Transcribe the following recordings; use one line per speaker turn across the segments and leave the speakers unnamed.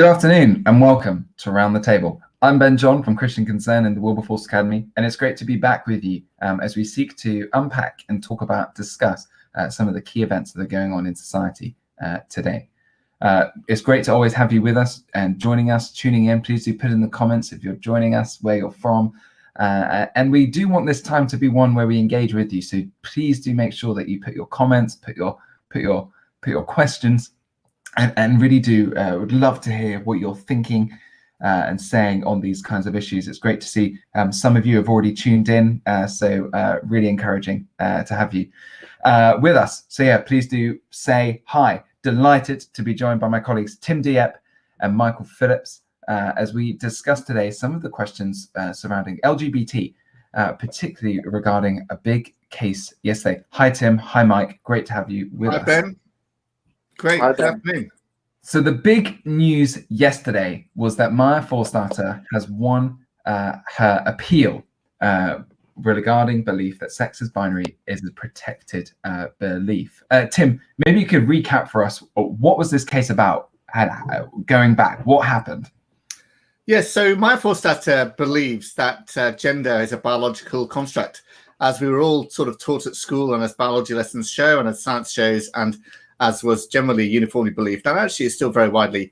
Good afternoon and welcome to Around the Table. I'm Ben John from Christian Concern and the Wilberforce Academy, and it's great to be back with you as we seek to unpack and discuss some of the key events that are going on in society today. It's great to always have you with us and joining us, tuning in. Please do put in the comments if you're joining us, where you're from. And we do want this time to be one where we engage with you. So please do make sure that you put your comments, put your questions, and really would love to hear what you're thinking and saying on these kinds of issues. It's great to see some of you have already tuned in, so really encouraging to have you with us. So yeah, please do say hi. Delighted to be joined by my colleagues Tim Dieppe and Michael Phillips as we discuss today some of the questions surrounding LGBT, particularly regarding a big case yesterday. Hi Tim, hi Mike, great to have you with us.
Hi Ben. Great afternoon.
So the big news yesterday was that Maya Forstater has won her appeal regarding belief that sex as binary is a protected belief. Tim, maybe you could recap for us, what was this case about? Going back, what happened?
Yes, so Maya Forstater believes that gender is a biological construct, as we were all sort of taught at school and as biology lessons show and as science shows, and as was generally uniformly believed, and actually is still very widely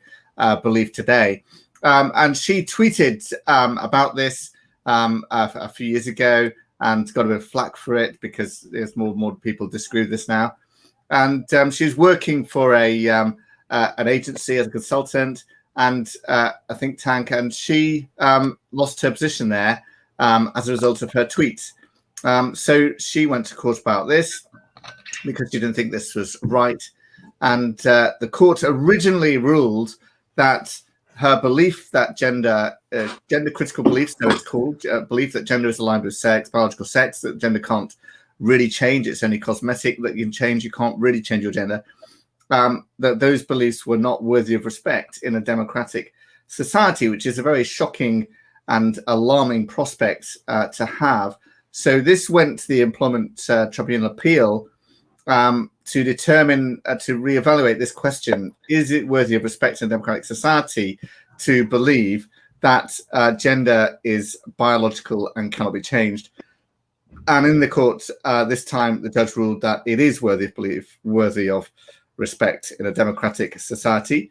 believed today. And she tweeted about this a few years ago and got a bit of flack for it because there's more and more people disagree with this now. And she was working for an agency as a consultant and a think tank, and she lost her position there as a result of her tweets. So she went to court about this because she didn't think this was right. And the court originally ruled that her belief that gender critical beliefs, so it's called, belief that gender is aligned with sex, biological sex, that gender can't really change, it's only cosmetic that you can change, you can't really change your gender, that those beliefs were not worthy of respect in a democratic society, which is a very shocking and alarming prospect to have. So this went to the Employment Tribunal appeal to determine, to reevaluate this question: is it worthy of respect in a democratic society to believe that gender is biological and cannot be changed? And in the court this time, the judge ruled that it is worthy of respect in a democratic society,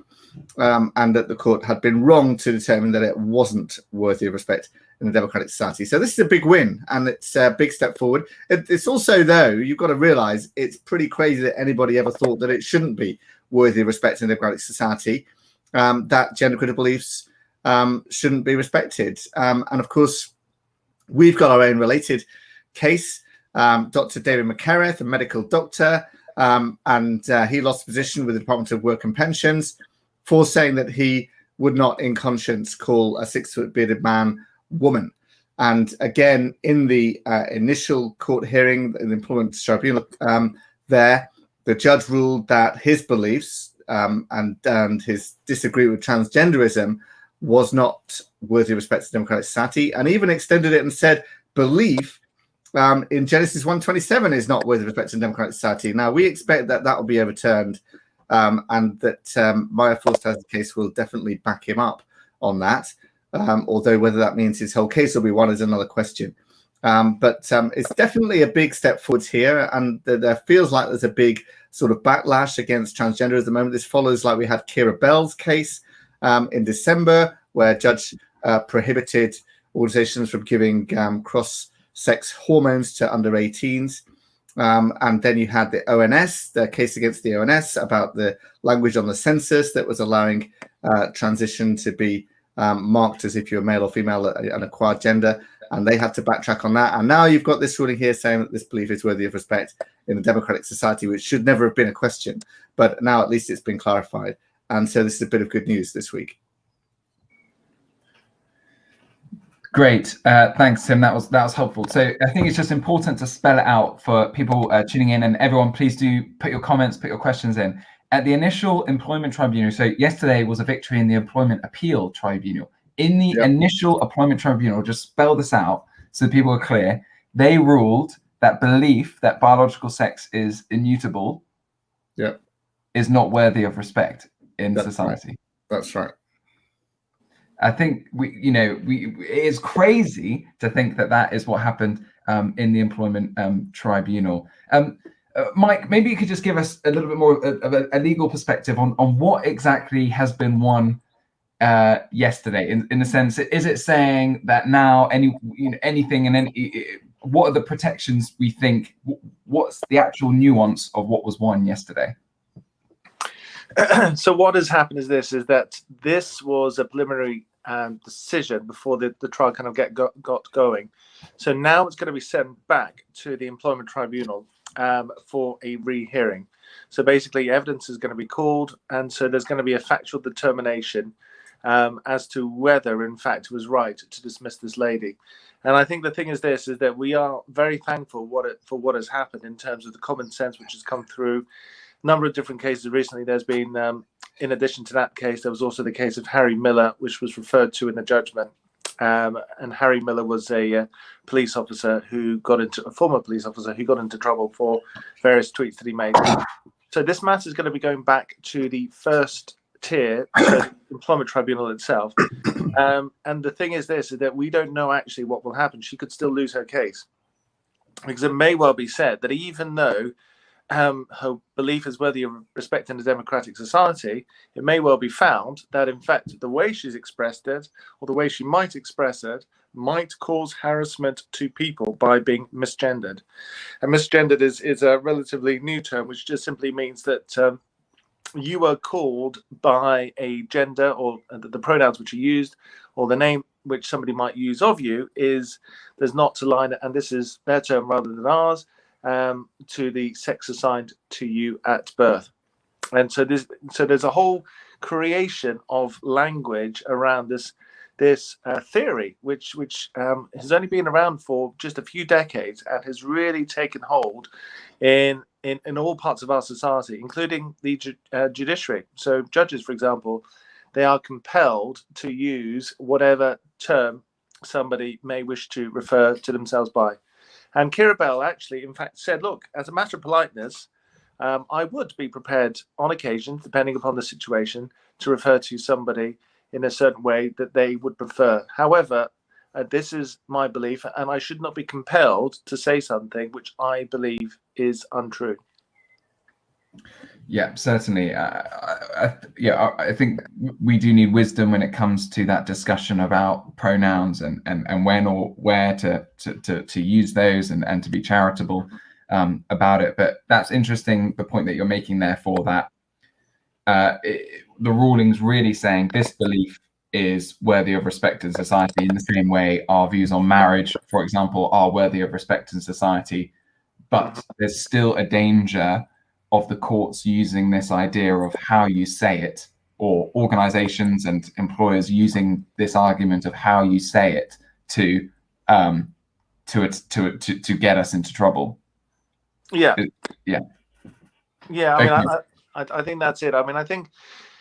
and that the court had been wrong to determine that it wasn't worthy of respect in a democratic society. So this is a big win, and it's a big step forward. It's also, though, you've got to realize it's pretty crazy that anybody ever thought that it shouldn't be worthy of respect in a democratic society, that gender critical beliefs shouldn't be respected. And of course, we've got our own related case. Dr. David McCareth, a medical doctor, and he lost position with the Department of Work and Pensions for saying that he would not in conscience call a 6-foot bearded man woman. And again, in the initial court hearing in the Employment Tribunal, the judge ruled that his beliefs and his disagreement with transgenderism was not worthy of respect to democratic society, and even extended it and said belief in Genesis 1:27 is not worthy of respect in democratic society. Now, we expect that will be overturned, and that Maya Forstater's case will definitely back him up on that. Although whether that means his whole case will be won is another question. But it's definitely a big step forward here, and there feels like there's a big sort of backlash against transgender at the moment. This follows like we had Kira Bell's case in December, where a judge prohibited organizations from giving cross-sex hormones to under 18s. And then you had the ONS, the case against the ONS about the language on the census that was allowing transition to be marked as if you're male or female, an acquired gender, and they had to backtrack on that. And now you've got this ruling here saying that this belief is worthy of respect in a democratic society, which should never have been a question, but now at least it's been clarified. And so this is a bit of good news this week.
Great, thanks, Tim. That was helpful. So I think it's just important to spell it out for people tuning in, and everyone, please do put your comments, put your questions in. At the initial Employment Tribunal, so yesterday was a victory in the Employment Appeal Tribunal. In the initial Employment Tribunal, just spell this out so people are clear, they ruled that belief that biological sex is immutable is not worthy of respect in society.
Right. That's right.
I think it is crazy to think that is what happened in the employment tribunal. Mike, maybe you could just give us a little bit more of a legal perspective on what exactly has been won yesterday. In the sense, is it saying that now anything and what are the protections we think? What's the actual nuance of what was won yesterday?
So what has happened is that this was a preliminary decision before the trial kind of got going. So now it's going to be sent back to the employment tribunal for a rehearing. So basically evidence is going to be called, and so there's going to be a factual determination as to whether in fact it was right to dismiss this lady. And I think the thing is that we are very thankful for what has happened in terms of the common sense which has come through. Number of different cases recently. There's been, in addition to that case, there was also the case of Harry Miller, which was referred to in the judgment. And Harry Miller was a police officer a former police officer who got into trouble for various tweets that he made. So this matter is going to be going back to the first tier, the employment tribunal itself. And the thing is that we don't know actually what will happen. She could still lose her case, because it may well be said that even though her belief is worthy of respect in a democratic society, it may well be found that in fact the way she's expressed it, or the way she might express it, might cause harassment to people by being misgendered. And misgendered is a relatively new term, which just simply means that you are called by a gender, or the pronouns which are used, or the name which somebody might use of you does not align, and this is their term rather than ours, to the sex assigned to you at birth. And so there's a whole creation of language around this theory, which has only been around for just a few decades and has really taken hold in all parts of our society, including the judiciary. So judges, for example, they are compelled to use whatever term somebody may wish to refer to themselves by. And Keira Bell actually, in fact, said, look, as a matter of politeness, I would be prepared on occasion, depending upon the situation, to refer to somebody in a certain way that they would prefer. However, this is my belief, and I should not be compelled to say something which I believe is untrue.
Yeah, certainly. I think we do need wisdom when it comes to that discussion about pronouns and when or where to use those and to be charitable about it. But that's interesting, the point that you're making there, for that the ruling's really saying this belief is worthy of respect in society, in the same way our views on marriage, for example, are worthy of respect in society. But there's still a danger of the courts using this idea of how you say it, or organizations and employers using this argument of how you say it to get us into trouble.
Yeah. I mean,
Okay.
I think that's it. I mean, I think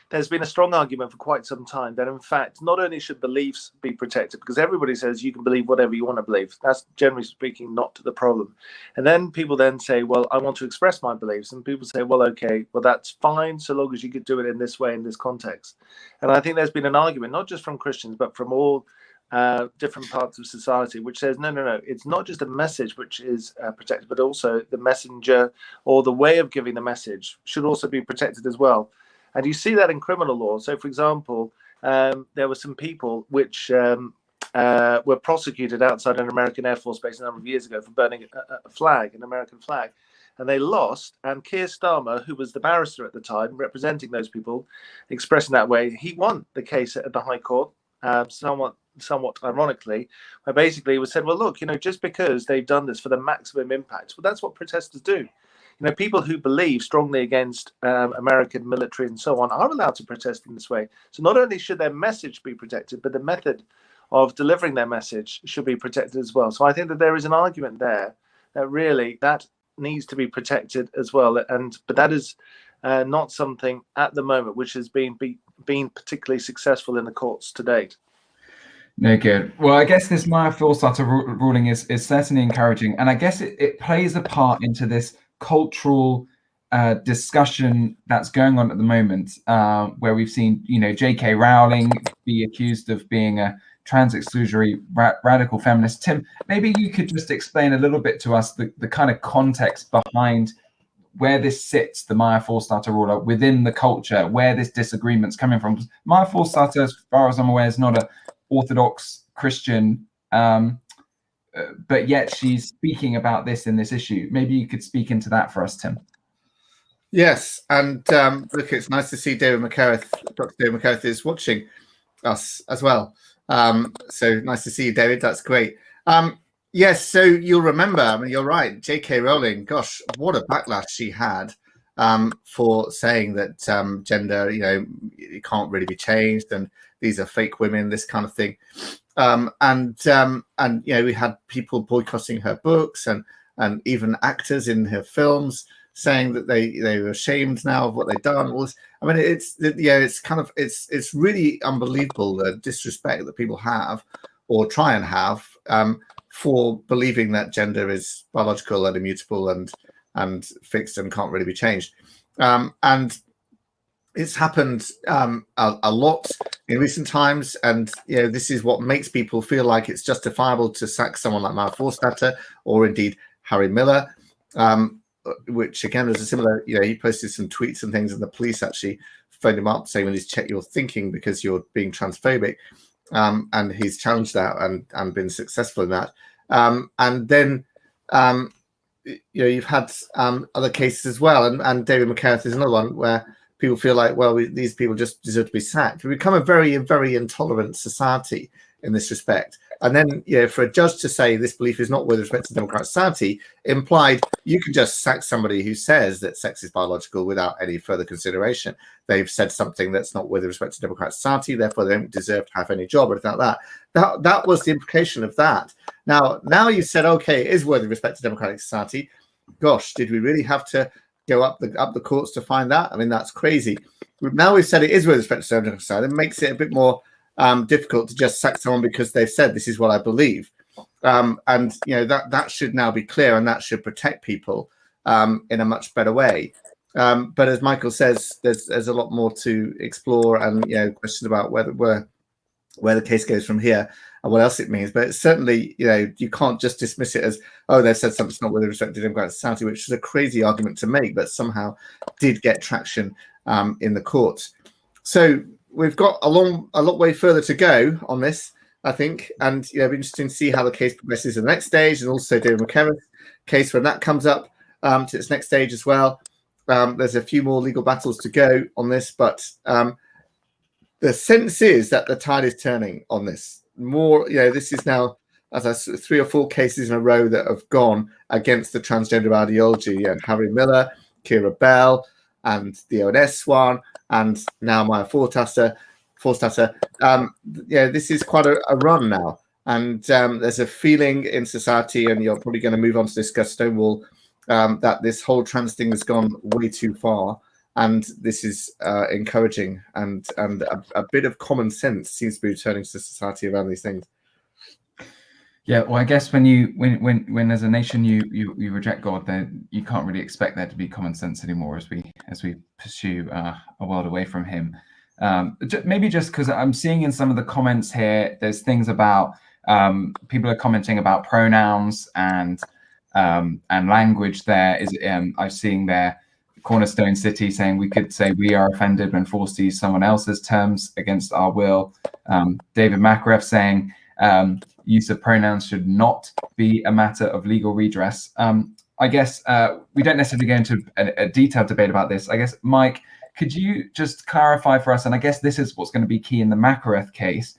there's been a strong argument for quite some time that in fact not only should beliefs be protected, because everybody says you can believe whatever you want to believe. That's generally speaking not the problem. And then people then say, well, I want to express my beliefs, and people say, well, okay, well, that's fine so long as you could do it in this way, in this context. And I think there's been an argument not just from Christians but from all different parts of society which says no, it's not just a message which is protected, but also the messenger or the way of giving the message should also be protected as well. And you see that in criminal law. So, for example, there were some people which were prosecuted outside an American Air Force base a number of years ago for burning a flag, an American flag. And they lost. And Keir Starmer, who was the barrister at the time representing those people, expressing that way, he won the case at the High Court, somewhat ironically, where basically it was said, well, look, just because they've done this for the maximum impact, well, that's what protesters do. People who believe strongly against American military and so on are allowed to protest in this way. So not only should their message be protected, but the method of delivering their message should be protected as well. So I think that there is an argument there that really that needs to be protected as well. But that is not something at the moment which has been particularly successful in the courts to date.
No, good. Well, I guess this Maya Phillips ruling is certainly encouraging, and I guess it plays a part into this cultural discussion that's going on at the moment, where we've seen, J.K. Rowling be accused of being a trans exclusionary radical feminist. Tim, maybe you could just explain a little bit to us the kind of context behind where this sits, the Maya Forstater ruler, within the culture, where this disagreement's coming from. Maya Forstater, as far as I'm aware, is not an Orthodox Christian, but yet she's speaking about this in this issue. Maybe you could speak into that for us, Tim.
Yes, and look, it's nice to see Dr. David McCarthy is watching us as well. So nice to see you, David. That's great. Yes, so you'll remember, I mean, you're right, J.K. Rowling, gosh, what a backlash she had for saying that gender, it can't really be changed, and these are fake women, this kind of thing. And we had people boycotting her books, and even actors in her films saying that they were ashamed now of what they've done. All this. I mean, it's really unbelievable, the disrespect that people have or try and have for believing that gender is biological and immutable and fixed and can't really be changed. And it's happened a lot in recent times, and this is what makes people feel like it's justifiable to sack someone like Maya Forstater, or indeed Harry Miller, which again was a similar. He posted some tweets and things, and the police actually phoned him up saying, "We need to check your thinking because you're being transphobic," and he's challenged that and been successful in that. And then you've had other cases as well, and David McCarthy is another one where people feel like, well, these people just deserve to be sacked. We become a very, very intolerant society in this respect. And then, for a judge to say this belief is not with respect to democratic society implied you can just sack somebody who says that sex is biological without any further consideration. They've said something that's not with respect to democratic society, therefore they don't deserve to have any job or anything like that. That was the implication of that. Now you said, okay, it is worthy of respect to democratic society. Gosh, did we really have to go up the courts to find that? I mean, that's crazy. Now we've said it is with respect to democratic society. It makes it a bit more difficult to just sack someone because they've said this is what I believe, and that should now be clear, and that should protect people in a much better way. But as Michael says, there's a lot more to explore, and questions about where the case goes from here and what else it means. But it's certainly, you can't just dismiss it as, oh, they've said something's not with respect to democratic society, which is a crazy argument to make, but somehow did get traction in the courts. So we've got a lot way further to go on this, I think, and it'll be interesting to see how the case progresses to the next stage, and also David McCarthy's case when that comes up to its next stage as well. There's a few more legal battles to go on this, but the sense is that the tide is turning on this. More, this is now, as I said, 3 or 4 cases in a row that have gone against the transgender ideology, and Harry Miller, Kira Bell, and the ONS one, and now Maya Forstater. This is quite a run now, and there's a feeling in society, and you're probably going to move on to discuss Stonewall, that this whole trans thing has gone way too far, and this is encouraging, and a bit of common sense seems to be returning to society around these things.
Yeah, well, I guess when as a nation you reject God, then you can't really expect there to be common sense anymore as we pursue a world away from Him. Maybe just because I'm seeing in some of the comments here, there's things about people are commenting about pronouns and language. There is I'm seeing there Cornerstone City saying we could say we are offended when forced to use someone else's terms against our will. David Makaref saying use of pronouns should not be a matter of legal redress. I guess we don't necessarily go into a detailed debate about this. I guess, Mike, could you just clarify for us, and I guess this is what's going to be key in the Makaref case,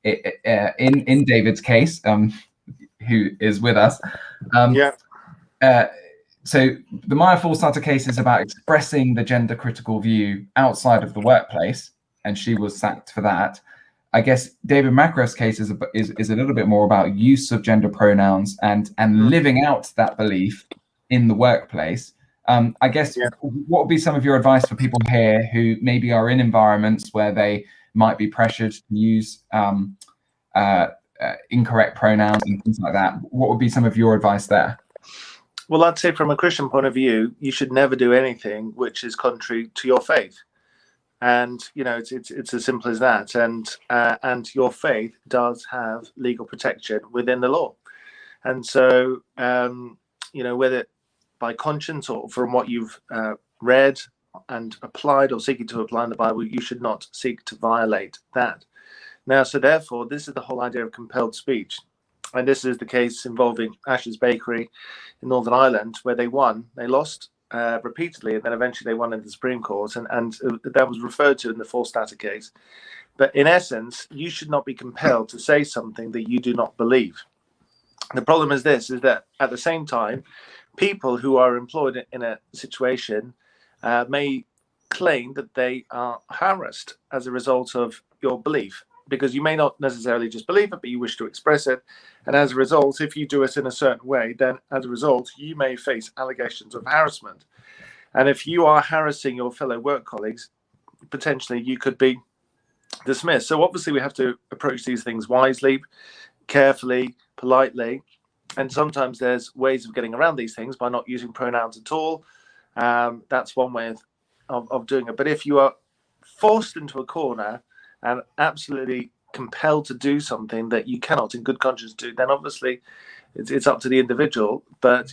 in David's case, who is with us. So the Maya Forstater case is about expressing the gender critical view outside of the workplace, and she was sacked for that. I guess David Makaref's case is a little bit more about use of gender pronouns and living out that belief in the workplace. I guess what would be some of your advice for people here who maybe are in environments where they might be pressured to use incorrect pronouns and things like that? What would be some of your advice there?
Well, I'd say from a Christian point of view, you should never do anything which is contrary to your faith. And it's as simple as that. And your faith does have legal protection within the law. And so whether by conscience or from what you've read and applied or seeking to apply in the Bible, you should not seek to violate that. Now, so therefore, this is the whole idea of compelled speech. And this is the case involving Ash's Bakery in Northern Ireland, where they won. They lost repeatedly, and then eventually they won in the Supreme Court, and that was referred to in the false data case. But in essence, you should not be compelled to say something that you do not believe. The problem is this, is that at the same time, people who are employed in a situation may claim that they are harassed as a result of your belief, because you may not necessarily just believe it, but you wish to express it. And as a result, if you do it in a certain way, then as a result, you may face allegations of harassment. And if you are harassing your fellow work colleagues, potentially you could be dismissed. So obviously we have to approach these things wisely, carefully, politely. And sometimes there's ways of getting around these things by not using pronouns at all. That's one way of doing it. But if you are forced into a corner and absolutely compelled to do something that you cannot in good conscience do, then obviously it's up to the individual. But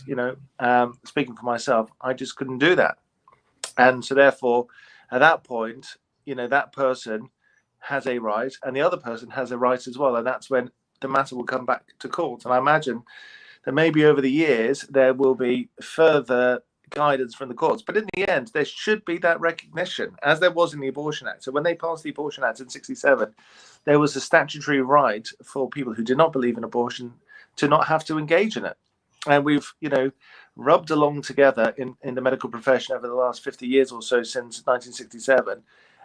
speaking for myself, I just couldn't do that. And so therefore at that point, that person has a right and the other person has a right as well, and that's when the matter will come back to court. And I imagine that maybe over the years there will be further guidance from the courts, but in the end there should be that recognition, as there was in the Abortion Act. So when they passed the Abortion Act in 1967, there was a statutory right for people who did not believe in abortion to not have to engage in it. And we've rubbed along together in the medical profession over the last 50 years or so, since 1967,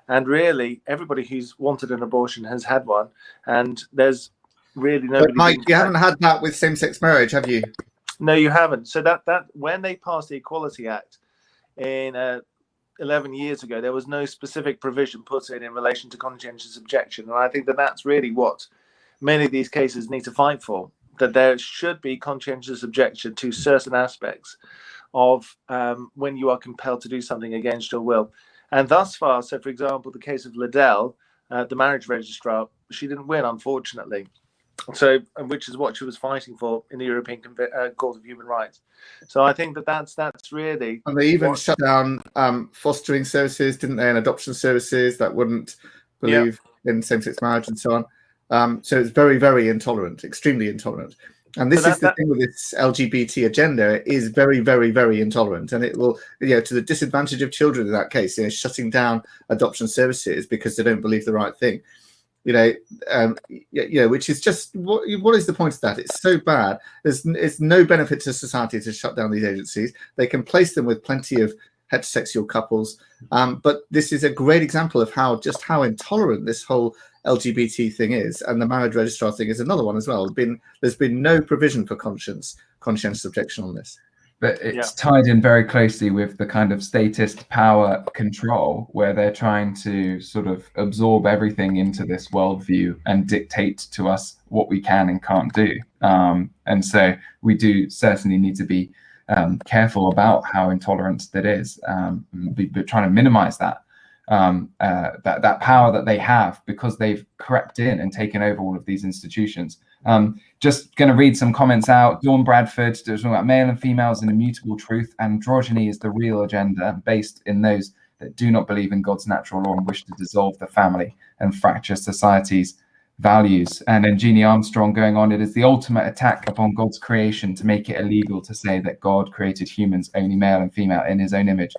and really everybody who's wanted an abortion has had one, and there's really nobody.
But Mike, you haven't had that with same-sex marriage, have you?
No, you haven't. So that when they passed the Equality Act in 11 years ago, there was no specific provision put in relation to conscientious objection. And I think that that's really what many of these cases need to fight for, that there should be conscientious objection to certain aspects of when you are compelled to do something against your will. And thus far, so for example, the case of Liddell, the marriage registrar, she didn't win, unfortunately. So, which is what she was fighting for in the European Court of Human Rights. So I think that that's really.
And they even shut down fostering services, didn't they, and adoption services that wouldn't believe in same-sex marriage and so on. So it's very, very intolerant, extremely intolerant. And this is the thing with this LGBT agenda. It is very, very, very intolerant, and it will, to the disadvantage of children in that case, shutting down adoption services because they don't believe the right thing. Which is just what is the point of that? It's so bad. It's no benefit to society to shut down these agencies. They can place them with plenty of heterosexual couples, but this is a great example of how intolerant this whole LGBT thing is, and the marriage registrar thing is another one as well. There's been no provision for conscientious objection on this.
But it's tied in very closely with the kind of statist power control, where they're trying to sort of absorb everything into this worldview and dictate to us what we can and can't do. And so we do certainly need to be careful about how intolerant that is, but trying to minimize that power that they have, because they've crept in and taken over all of these institutions. Just going to read some comments out. Dawn Bradford, talking about male and female as an immutable truth. Androgyny is the real agenda, based in those that do not believe in God's natural law and wish to dissolve the family and fracture society's values. And then Jeannie Armstrong going on, it is the ultimate attack upon God's creation to make it illegal to say that God created humans only male and female in his own image.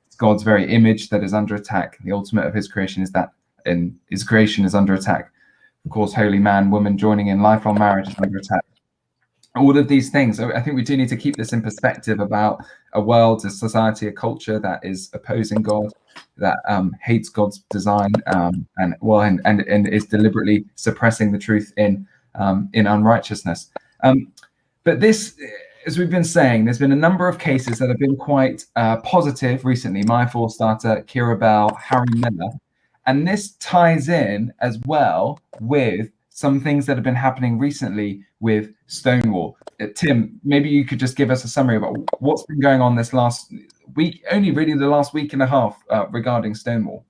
It's God's very image that is under attack. The ultimate of his creation is that in his creation is under attack. Of course, holy man, woman joining in lifelong marriage is under attack. All of these things, I think we do need to keep this in perspective about a world, a society, a culture that is opposing God, that hates God's design, and is deliberately suppressing the truth in unrighteousness. But this, as we've been saying, there's been a number of cases that have been quite positive recently. My For Starter, Kira Bell, Harry Miller. And this ties in as well with some things that have been happening recently with Stonewall. Tim, maybe you could just give us a summary about what's been going on this last week, only really the last week and a half, regarding Stonewall.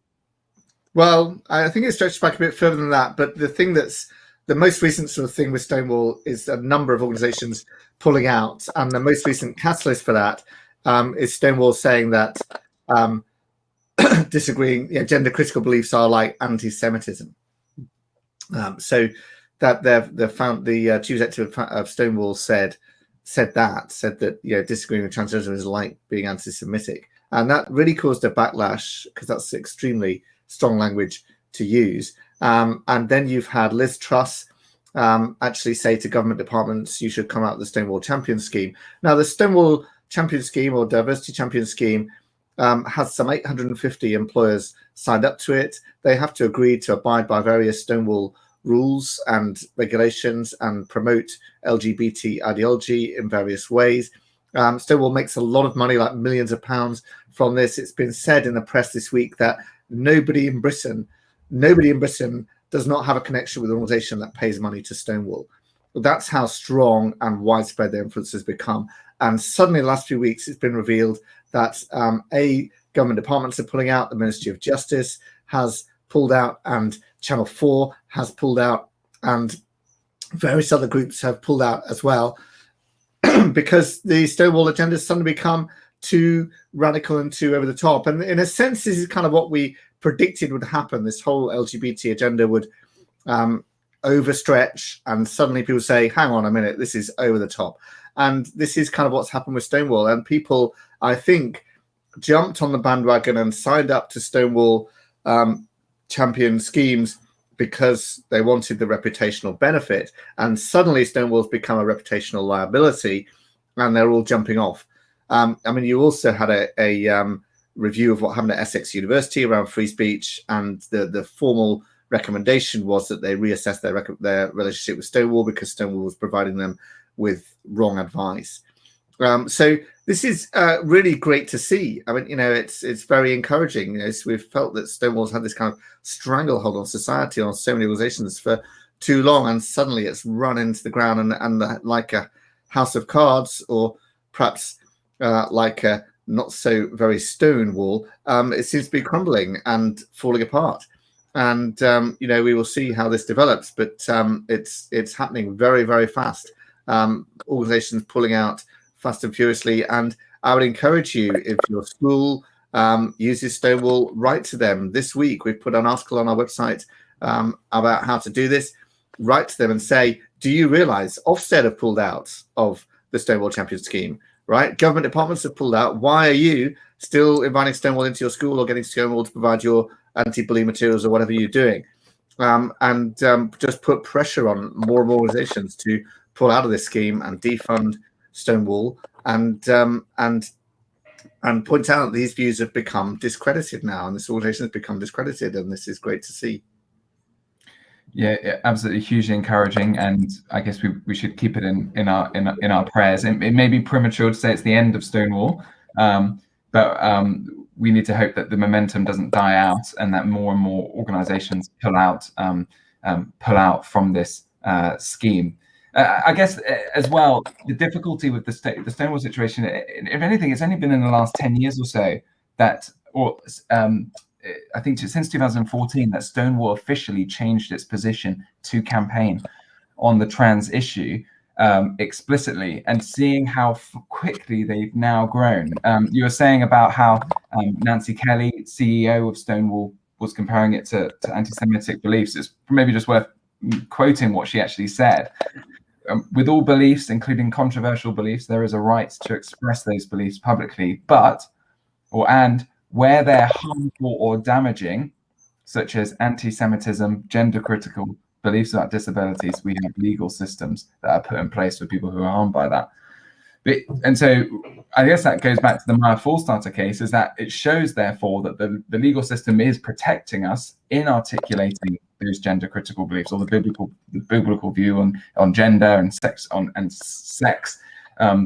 Well, I think it stretches back a bit further than that. But the thing that's the most recent sort of thing with Stonewall is a number of organizations pulling out. And the most recent catalyst for that is Stonewall saying that disagreeing, gender critical beliefs are like anti-Semitism. So that they've found the chief executive of Stonewall said that disagreeing with transgender is like being anti-Semitic, and that really caused a backlash because that's extremely strong language to use. And then you've had Liz Truss actually say to government departments, you should come out with the Stonewall Champion Scheme. Now, the Stonewall Champion Scheme or Diversity Champion Scheme has some 850 employers signed up to it. They have to agree to abide by various Stonewall rules and regulations and promote LGBT ideology in various ways. Stonewall makes a lot of money, like millions of pounds from this. It's been said in the press this week that nobody in Britain does not have a connection with an organization that pays money to Stonewall. That's how strong and widespread their influence has become. And suddenly, in the last few weeks, it's been revealed that government departments are pulling out. The Ministry of Justice has pulled out, and Channel 4 has pulled out, and various other groups have pulled out as well, because the Stonewall agenda has suddenly become too radical and too over the top. And in a sense, this is kind of what we predicted would happen. This whole LGBT agenda would overstretch, and suddenly people say, hang on a minute, this is over the top. And this is kind of what's happened with Stonewall. And people, I think, jumped on the bandwagon and signed up to Stonewall champion schemes because they wanted the reputational benefit. And suddenly Stonewall's become a reputational liability, and they're all jumping off. I mean, you also had a review of what happened at Essex University around free speech, and the formal recommendation was that they reassess their relationship with Stonewall because Stonewall was providing them with wrong advice. So this is really great to see. I mean, it's very encouraging. So we've felt that Stonewall's had this kind of stranglehold on society, on so many organizations for too long, and suddenly it's run into the ground, and like a house of cards, or perhaps like a not so very Stonewall, it seems to be crumbling and falling apart. And we will see how this develops, but it's happening very, very fast. Organizations pulling out fast and furiously, and I would encourage you, if your school uses Stonewall, write to them. This week we've put an article on our website about how to do this. Write to them and say, do you realize Ofsted have pulled out of the Stonewall Champion Scheme, right? Government departments have pulled out. Why are you still inviting Stonewall into your school or getting Stonewall to provide your anti-bullying materials or whatever you're doing? And just put pressure on more and more organizations to pull out of this scheme and defund Stonewall, and point out these views have become discredited now, and this organization has become discredited, and this is great to see.
Yeah, absolutely, hugely encouraging, and I guess we should keep it in our prayers. It may be premature to say it's the end of Stonewall, but we need to hope that the momentum doesn't die out, and that more and more organizations pull out from this scheme. I guess as well, the difficulty with the Stonewall situation, if anything, it's only been in the last 10 years or so that, I think since 2014, that Stonewall officially changed its position to campaign on the trans issue explicitly, and seeing how quickly they've now grown. You were saying about how Nancy Kelly, CEO of Stonewall, was comparing it to anti-Semitic beliefs. It's maybe just worth quoting what she actually said. With all beliefs, including controversial beliefs, there is a right to express those beliefs publicly, and where they're harmful or damaging, such as anti-Semitism, gender critical beliefs about disabilities, we have legal systems that are put in place for people who are harmed by that. And so I guess that goes back to the Maya Fallstarter case, is that it shows, therefore, that the legal system is protecting us in articulating those gender critical beliefs, or the biblical view on gender and sex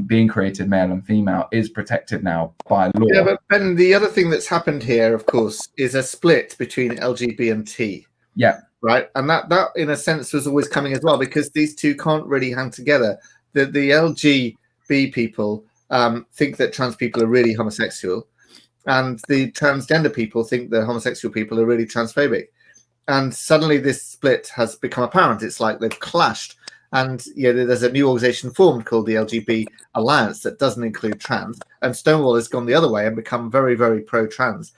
being created male and female is protected now by law.
Yeah, but Ben, the other thing that's happened here, of course, is a split between LGBT and T.
Yeah.
right? And that in a sense was always coming as well, because these two can't really hang together. The LGB people think that trans people are really homosexual, and the transgender people think that homosexual people are really transphobic. And suddenly this split has become apparent. It's like they've clashed. And there's a new organization formed called the LGBT Alliance that doesn't include trans. And Stonewall has gone the other way and become very, very pro-trans.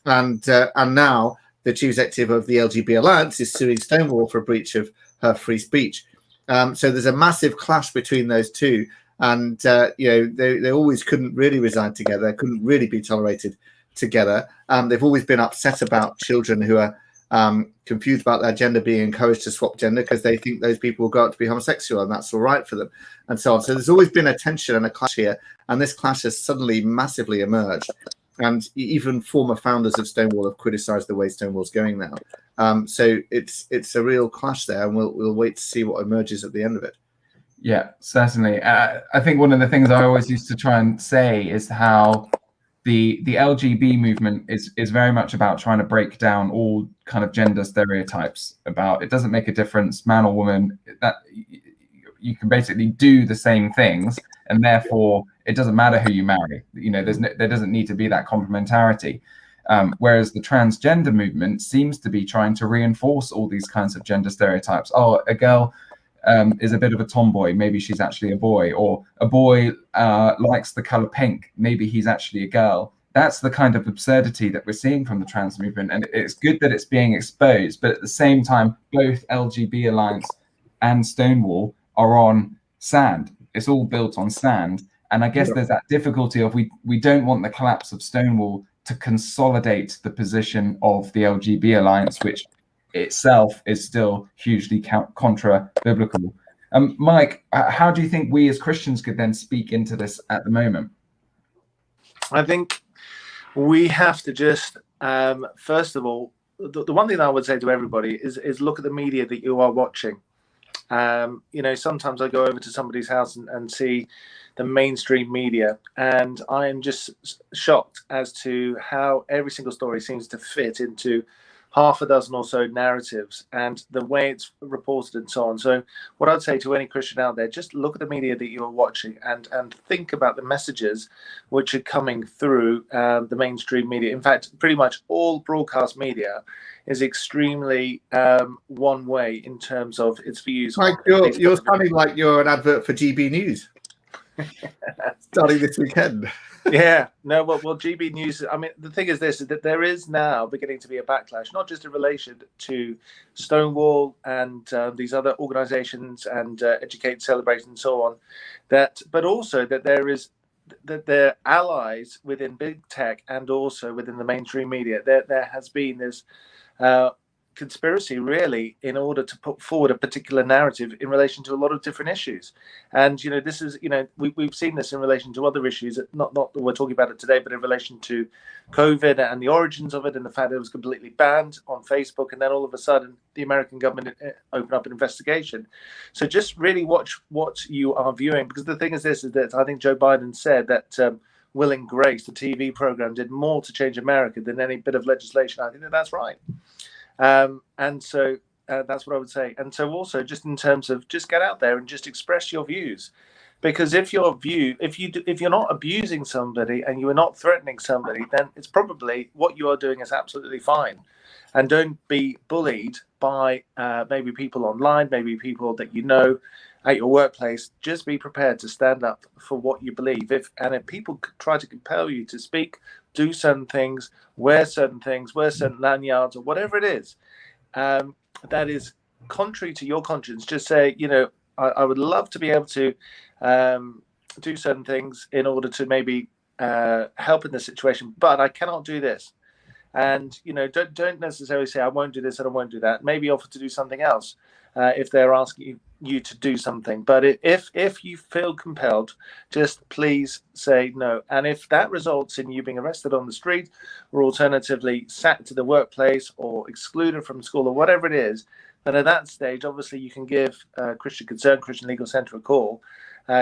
And now the chief executive of the LGBT Alliance is suing Stonewall for a breach of her free speech. So there's a massive clash between those two. And they always couldn't really reside together, couldn't really be tolerated together. They've always been upset about children who are confused about their gender being encouraged to swap gender, because they think those people will go out to be homosexual and that's all right for them, and so on. So there's always been a tension and a clash here, and this clash has suddenly massively emerged. And even former founders of Stonewall have criticized the way Stonewall's going now. So it's a real clash there, and we'll wait to see what emerges at the end of it.
Yeah, certainly. I think one of the things I always used to try and say is how the LGB movement is very much about trying to break down all kind of gender stereotypes about it doesn't make a difference, man or woman, that you can basically do the same things, and therefore it doesn't matter who you marry. There doesn't need to be that complementarity. Whereas the transgender movement seems to be trying to reinforce all these kinds of gender stereotypes. Oh, a girl is a bit of a tomboy, maybe she's actually a boy, or a boy likes the color pink, maybe he's actually a girl. That's the kind of absurdity that we're seeing from the trans movement, and it's good that it's being exposed, but at the same time, both LGB Alliance and Stonewall are on sand. It's all built on sand, and I guess there's that difficulty of we don't want the collapse of Stonewall to consolidate the position of the LGB Alliance, which itself is still hugely contra-biblical. Mike, how do you think we as Christians could then speak into this at the moment?
I think we have to just, first of all, the one thing I would say to everybody is look at the media that you are watching. Sometimes I go over to somebody's house and see the mainstream media, and I am just shocked as to how every single story seems to fit into half a dozen or so narratives and the way it's reported and so on. So what I'd say to any Christian out there, just look at the media that you're watching and think about the messages which are coming through the mainstream media. In fact, pretty much all broadcast media is extremely one way in terms of its views.
Mike, you're sounding like you're an advert for GB News starting this weekend.
Yeah, no, well, GB News, I mean, the thing is this, is that there is now beginning to be a backlash, not just in relation to Stonewall and these other organizations and Educate, Celebrate and so on, but also that they're allies within big tech and also within the mainstream media. There has been this conspiracy really in order to put forward a particular narrative in relation to a lot of different issues. And this is we've seen this in relation to other issues, not that we're talking about it today, but in relation to COVID and the origins of it, and the fact that it was completely banned on Facebook, and then all of a sudden the American government opened up an investigation. So just really watch what you are viewing, because the thing is this, is that I think Joe Biden said that Will and Grace, the TV program, did more to change America than any bit of legislation. I think that's right. And so that's what I would say. And so also just in terms of just get out there and just express your views, because if you're not abusing somebody and you are not threatening somebody, then it's probably what you are doing is absolutely fine. And don't be bullied by maybe people online, maybe people that you know at your workplace. Just be prepared to stand up for what you believe. If people try to compel you to speak, do certain things, wear certain lanyards or whatever it is, that is contrary to your conscience, just say, I would love to be able to do certain things in order to maybe help in the situation, but I cannot do this. And don't necessarily say I won't do this and I won't do that. Maybe offer to do something else if they're asking you to do something. But if you feel compelled, just please say no. And if that results in you being arrested on the street, or alternatively sacked to the workplace or excluded from school or whatever it is, then at that stage, obviously you can give Christian Concern, Christian Legal Centre a call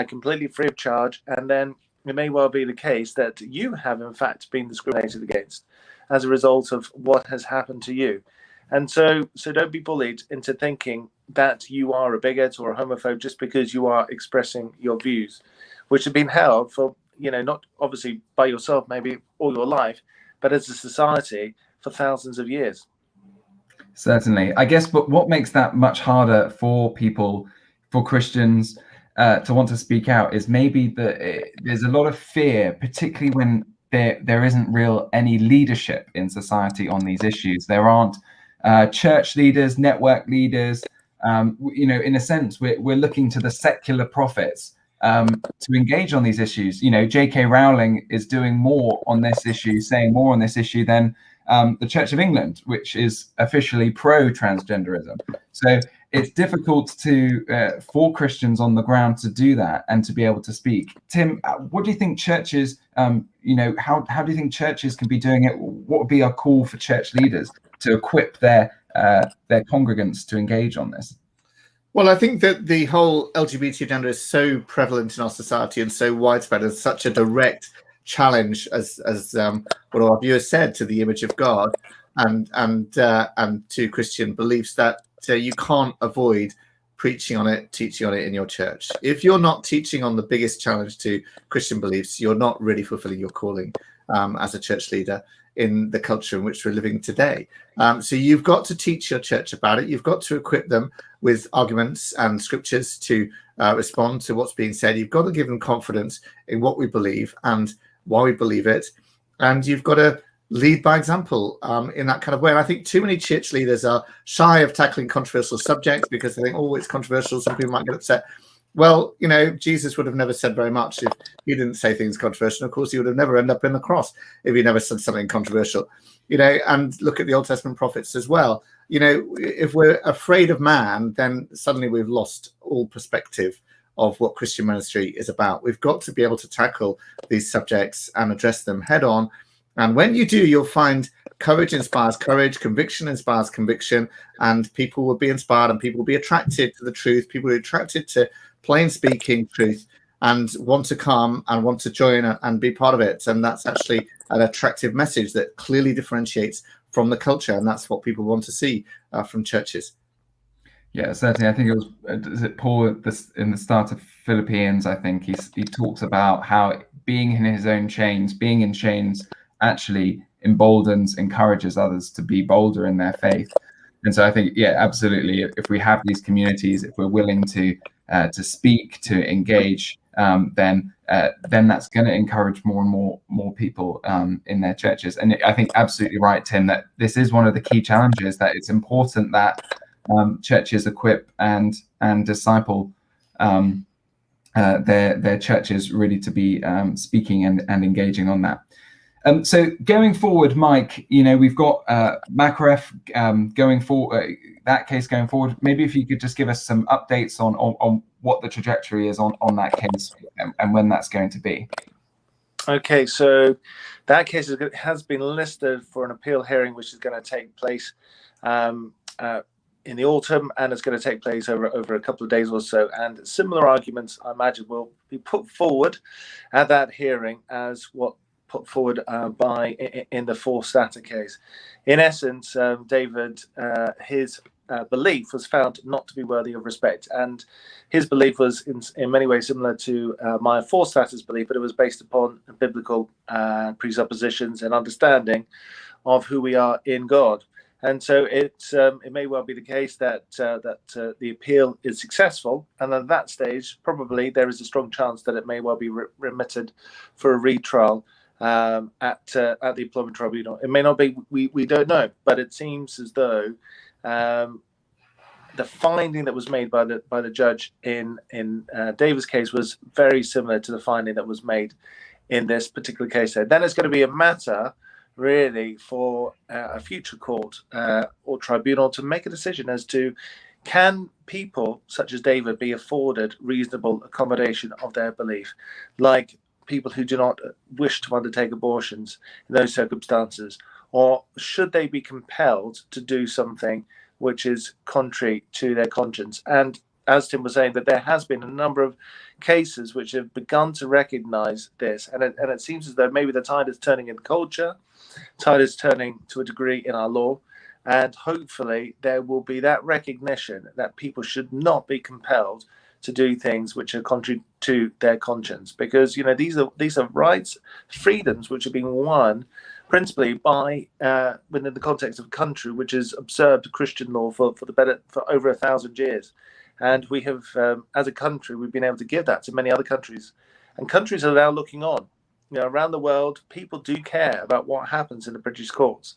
completely free of charge. And then it may well be the case that you have in fact been discriminated against as a result of what has happened to you. And so don't be bullied into thinking that you are a bigot or a homophobe just because you are expressing your views, which have been held for, not obviously by yourself, maybe all your life, but as a society for thousands of years.
Certainly. I guess, but what makes that much harder for people, for Christians, to want to speak out is maybe that there's a lot of fear, particularly when there isn't any leadership in society on these issues. There aren't church leaders, network leaders. In a sense, we're looking to the secular prophets to engage on these issues. J.K. Rowling is doing more on this issue, saying more on this issue than the Church of England, which is officially pro-transgenderism. So it's difficult for Christians on the ground to do that and to be able to speak. Tim, what do you think churches, how do you think churches can be doing it? What would be our call for church leaders to equip their congregants to engage on this?
Well, I think that the whole LGBT agenda is so prevalent in our society and so widespread, and such a direct challenge, as what our viewers said, to the image of God and to Christian beliefs, that you can't avoid preaching on it, teaching on it in your church. If you're not teaching on the biggest challenge to Christian beliefs, you're not really fulfilling your calling as a church leader in the culture in which we're living today. So you've got to teach your church about it. You've got to equip them with arguments and scriptures to respond to what's being said. You've got to give them confidence in what we believe and why we believe it. And you've got to lead by example in that kind of way. And I think too many church leaders are shy of tackling controversial subjects because they think, oh, it's controversial, some people might get upset. Well, Jesus would have never said very much if he didn't say things controversial. Of course, he would have never ended up in the cross if he never said something controversial. And look at the Old Testament prophets as well. If we're afraid of man, then suddenly we've lost all perspective of what Christian ministry is about. We've got to be able to tackle these subjects and address them head on. And when you do, you'll find courage inspires courage, conviction inspires conviction, and people will be inspired and people will be attracted to the truth. People are attracted to plain speaking truth and want to come and want to join and be part of it. And that's actually an attractive message that clearly differentiates from the culture. And that's what people want to see from churches.
Yeah, certainly. I think it was Paul in the start of Philippians. I think he talks about how being in his own chains, being in chains, actually encourages others to be bolder in their faith. And so I think, yeah, absolutely. If we have these communities, if we're willing to speak, to engage, then that's going to encourage more and more people in their churches. And I think absolutely right, Tim, that this is one of the key challenges, that it's important that churches equip and disciple their churches really to be speaking and engaging on that. So going forward, Mike, we've got Makarov going forward, that case going forward. Maybe if you could just give us some updates on what the trajectory is on that case and when that's going to be.
Okay, so that case has been listed for an appeal hearing, which is going to take place in the autumn, and it's going to take place over a couple of days or so. And similar arguments, I imagine, will be put forward at that hearing as what put forward in the Forstater case. In essence, David, his belief was found not to be worthy of respect, and his belief was in many ways similar to Maya Forstater's belief, but it was based upon biblical presuppositions and understanding of who we are in God. And so it may well be the case that the appeal is successful, and at that stage, probably there is a strong chance that it may well be remitted for a retrial at the Employment Tribunal. It may not be, we don't know, but it seems as though the finding that was made by the judge in David's case was very similar to the finding that was made in this particular case. Then it's going to be a matter really for a future court or tribunal to make a decision as to, can people such as David be afforded reasonable accommodation of their belief, like people who do not wish to undertake abortions in those circumstances, or should they be compelled to do something which is contrary to their conscience? And as Tim was saying, that there has been a number of cases which have begun to recognize this, and it seems as though maybe the tide is turning in culture, tide is turning to a degree in our law, And hopefully there will be that recognition that people should not be compelled to do things which are contrary to their conscience, because these are rights, freedoms which have been won principally by within the context of a country which has observed Christian law for over 1,000 years. And we have, as a country, we've been able to give that to many other countries, and countries are now looking on. Around the world, people do care about what happens in the British courts,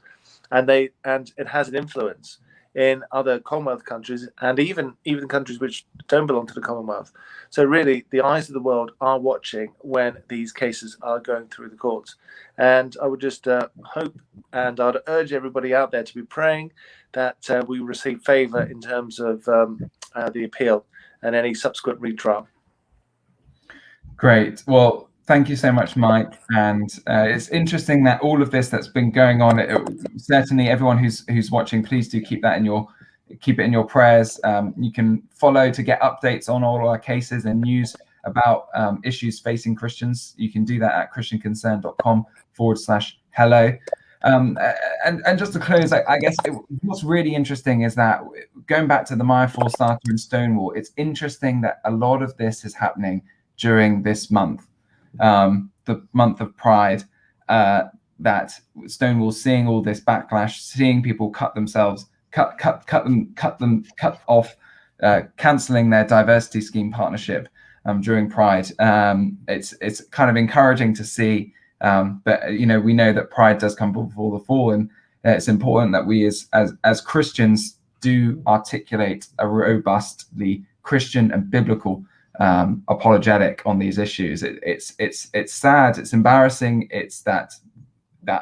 and it has an influence in other Commonwealth countries, and even countries which don't belong to the Commonwealth. So really, the eyes of the world are watching when these cases are going through the courts. And I would just hope, and I'd urge everybody out there to be praying that we receive favour in terms of the appeal and any subsequent retrial.
Great. Well, thank you so much, Mike. And it's interesting that all of this that's been going on, certainly everyone who's watching, please do keep it in your prayers. You can follow to get updates on all our cases and news about issues facing Christians. You can do that at christianconcern.com/hello. And just to close, I guess what's really interesting is that going back to the Maya Four Starter and Stonewall, it's interesting that a lot of this is happening during this month. The month of Pride, that Stonewall seeing all this backlash, seeing people cut off, cancelling their diversity scheme partnership during Pride. It's kind of encouraging to see, but we know that Pride does come before the fall, and it's important that we as Christians do articulate a robustly Christian and biblical apologetic on these issues. It's sad, it's embarrassing, it's that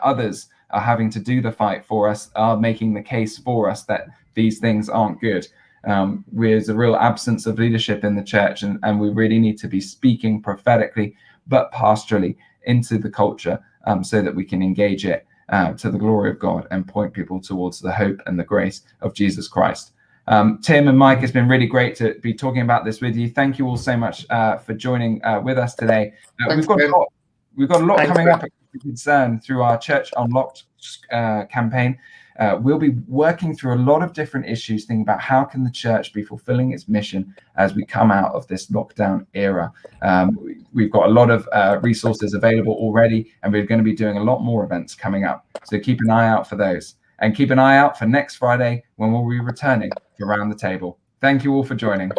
others are having to do the fight for us, are making the case for us that these things aren't good. There's a real absence of leadership in the church, and we really need to be speaking prophetically but pastorally into the culture, so that we can engage it to the glory of God and point people towards the hope and the grace of Jesus Christ. Tim and Mike, it's been really great to be talking about this with you. Thank you all so much for joining with us today. We've got a lot coming up at Concern through our Church Unlocked campaign. We'll be working through a lot of different issues, thinking about how can the church be fulfilling its mission as we come out of this lockdown era. We've got a lot of resources available already, and we're going to be doing a lot more events coming up. So keep an eye out for those. And keep an eye out for next Friday when we'll be returning to Around the Table. Thank you all for joining.